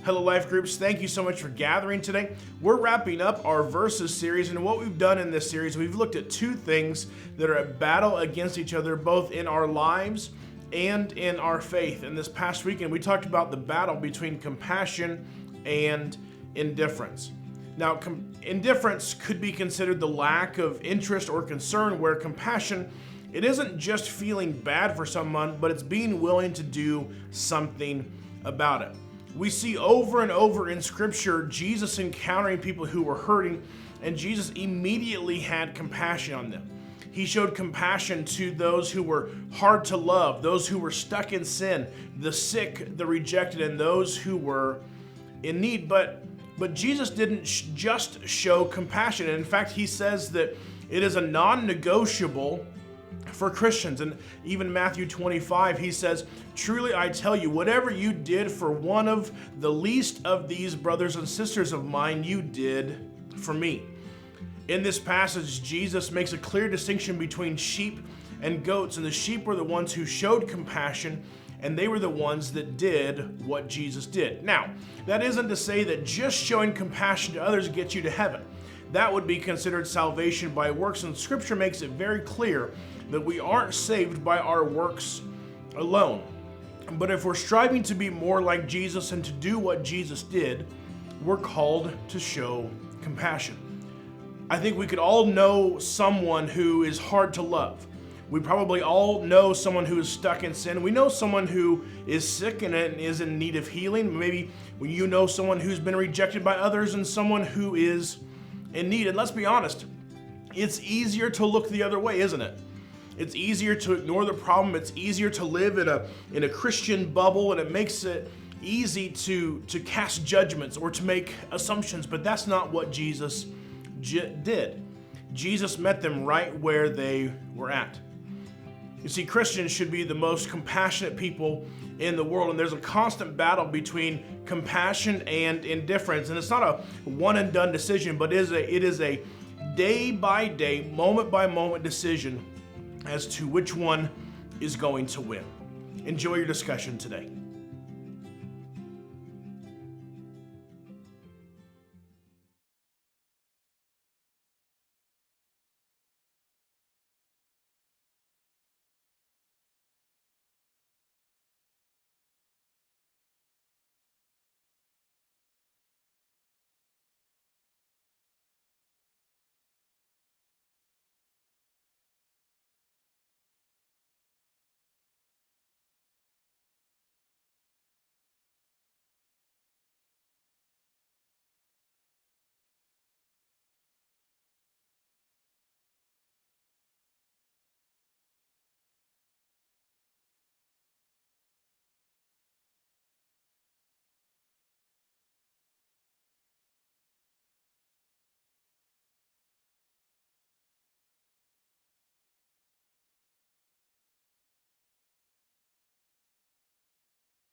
Hello, Life Groups. Thank you so much for gathering today. We're wrapping up our Verses series, and what we've done in this series, we've looked at two things that are at battle against each other, both in our lives and in our faith. And this past weekend, we talked about the battle between compassion and indifference. Now, indifference could be considered the lack of interest or concern, where compassion, it isn't just feeling bad for someone, but it's being willing to do something about it. We see over and over in Scripture Jesus encountering people who were hurting, and Jesus immediately had compassion on them. He showed compassion to those who were hard to love, those who were stuck in sin, the sick, the rejected, and those who were in need. But Jesus didn't just show compassion. And in fact, he says that it is a non-negotiable for Christians. And even Matthew 25, he says, "Truly I tell you, whatever you did for one of the least of these brothers and sisters of mine, you did for me." In this passage, Jesus makes a clear distinction between sheep and goats, and the sheep were the ones who showed compassion, and they were the ones that did what Jesus did. Now, that isn't to say that just showing compassion to others gets you to heaven. That would be considered salvation by works, and Scripture makes it very clear that we aren't saved by our works alone. But if we're striving to be more like Jesus and to do what Jesus did, we're called to show compassion. I think we could all know someone who is hard to love. We probably all know someone who is stuck in sin. We know someone who is sick and is in need of healing. Maybe you know someone who's been rejected by others and someone who is in need. And let's be honest, it's easier to look the other way, isn't it? It's easier to ignore the problem. It's easier to live in a Christian bubble, and it makes it easy to cast judgments or to make assumptions. But that's not what Jesus did. Jesus met them right where they were at. You see, Christians should be the most compassionate people in the world, and there's a constant battle between compassion and indifference. And it's not a one and done decision, but it is a day by day, moment by moment decision as to which one is going to win. Enjoy your discussion today.